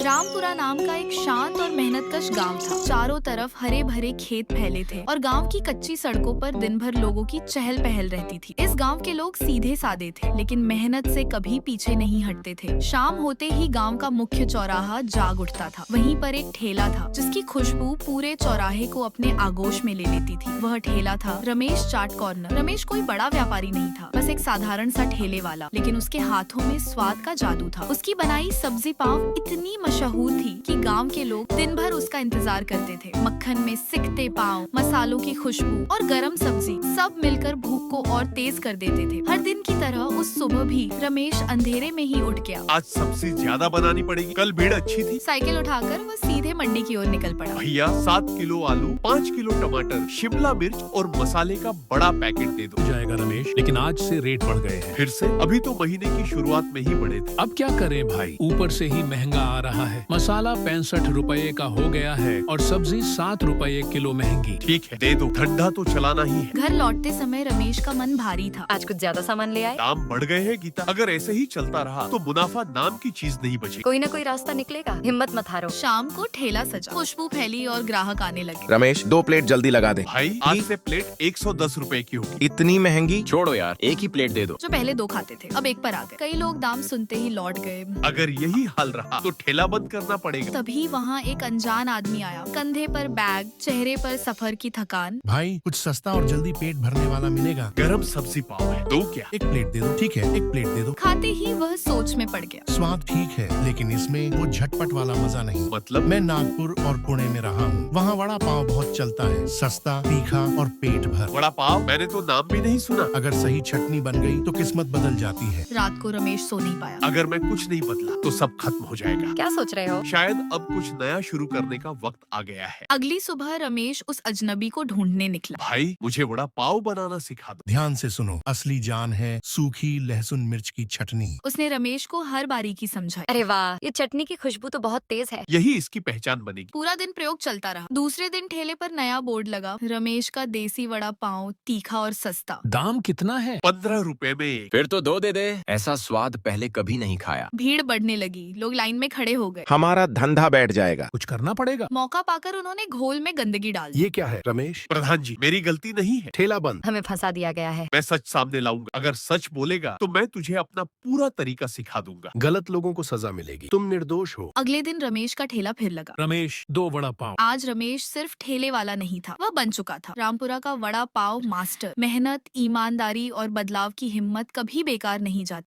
रामपुरा नाम का एक शांत और मेहनतकश गांव था। चारों तरफ हरे भरे खेत फैले थे और गांव की कच्ची सड़कों पर दिन भर लोगों की चहल पहल रहती थी। इस गांव के लोग सीधे साधे थे, लेकिन मेहनत से कभी पीछे नहीं हटते थे। शाम होते ही गांव का मुख्य चौराहा जाग उठता था। वहीं पर एक ठेला था जिसकी खुशबू पूरे चौराहे को अपने आगोश में ले लेती थी। वह ठेला था रमेश चाट कॉर्नर। रमेश कोई बड़ा व्यापारी नहीं था, बस एक साधारण सा ठेले वाला, लेकिन उसके हाथों में स्वाद का जादू था। उसकी बनाई सब्जी पाव इतनी मशहूर थी कि गांव के लोग दिन भर उसका इंतजार करते थे। मक्खन में सिकते पाव, मसालों की खुशबू और गरम सब्जी सब मिलकर भूख को और तेज कर देते थे। हर दिन की तरह उस सुबह भी रमेश अंधेरे में ही उठ गया। आज सब्जी ज्यादा बनानी पड़ेगी, कल भीड़ अच्छी थी। साइकिल उठाकर वह सीधे मंडी की ओर निकल पड़ा। भैया 7 किलो आलू, 5 किलो टमाटर, शिमला मिर्च और मसाले का बड़ा पैकेट दे दो। जाएगा रमेश, लेकिन आज से रेट बढ़ गए हैं। फिर से? अभी तो महीने की शुरुआत में ही बढ़े थे। अब क्या करें भाई, ऊपर से ही महंगा आ रहा है। मसाला 65 रुपए का हो गया है और सब्जी 7 रुपए किलो महंगी। ठीक है, दे दो, धंधा तो चलाना ही है। घर लौटते समय रमेश का मन भारी था। आज कुछ ज्यादा सामान ले आए। दाम बढ़ गए हैं गीता, अगर ऐसे ही चलता रहा तो मुनाफा नाम की चीज नहीं बचेगी। कोई ना कोई रास्ता निकलेगा, हिम्मत मत हारो। शाम को ठेला सजा, खुशबू फैली और ग्राहक आने लगे। रमेश 2 प्लेट जल्दी लगा दे। भाई आज से प्लेट 110 रुपए की होगी। इतनी महंगी? छोड़ो यार, एक ही प्लेट दे दो। जो पहले 2 खाते थे अब 1 पर आ गए। कई लोग दाम सुनते ही लौट गए। अगर यही हाल रहा तो ठेला बंद करना पड़ेगा। तभी वहाँ एक अनजान आदमी आया, कंधे पर बैग, चेहरे पर सफर की थकान। भाई कुछ सस्ता और जल्दी पेट भरने वाला मिलेगा? गरम सब्जी पाव है, दो क्या? एक प्लेट दे दो। ठीक है, एक प्लेट दे दो। खाते ही वह सोच में पड़ गया। स्वाद ठीक है, लेकिन इसमें वो झटपट वाला मजा नहीं। मतलब? मैं नागपुर और पुणे में रहा हूँ, वहाँ वड़ा पाव बहुत चलता है, सस्ता, तीखा और पेट भर। वड़ा पाव? मैंने तो नाम भी नहीं सुना। अगर सही चटनी बन गई तो किस्मत बदल जाती है। रात को रमेश सो नहीं पाया। अगर मैं कुछ नहीं बदला तो सब खत्म हो जाएगा। क्या सोच रहे हो? शायद अब कुछ नया शुरू करने का वक्त आ गया है। अगली सुबह रमेश उस अजनबी को ढूंढने निकला। भाई मुझे वड़ा पाव बनाना सिखा दो। ध्यान से सुनो, असली जान है सूखी लहसुन मिर्च की चटनी। उसने रमेश को हर बारीकी समझाई। अरे वाह, ये चटनी की खुशबू तो बहुत तेज है। यही इसकी पहचान बनेगी। पूरा दिन प्रयोग चलता रहा। दूसरे दिन ठेले पर नया बोर्ड लगा, रमेश का देसी वड़ा पाव, तीखा और सस्ता। दाम कितना है? 15 रुपए में एक। फिर तो 2 दे दे, ऐसा स्वाद पहले कभी नहीं खाया। भीड़ बढ़ने लगी, लोग लाइन में खड़े हो गए। हमारा धंधा बैठ जाएगा। कुछ करना पड़ेगा। मौका पाकर उन्होंने घोल में गंदगी डाल दी। ये क्या है रमेश? प्रधान जी, मेरी गलती नहीं है। ठेला बंद। हमें फंसा दिया गया है। मैं सच सामने लाऊंगा। अगर सच बोलेगा तो मैं तुझे अपना पूरा तरीका सिखा दूंगा। गलत लोगों को सजा मिलेगी, तुम निर्दोष हो। अगले दिन रमेश का ठेला फिर लगा। रमेश 2 वड़ा पाव। आज रमेश सिर्फ ठेले वाला नहीं था, वह बन चुका था रामपुरा का वड़ा पाव मास्टर। मेहनत, ईमानदारी और बदलाव की हिम्मत कभी बेकार नहीं जाती।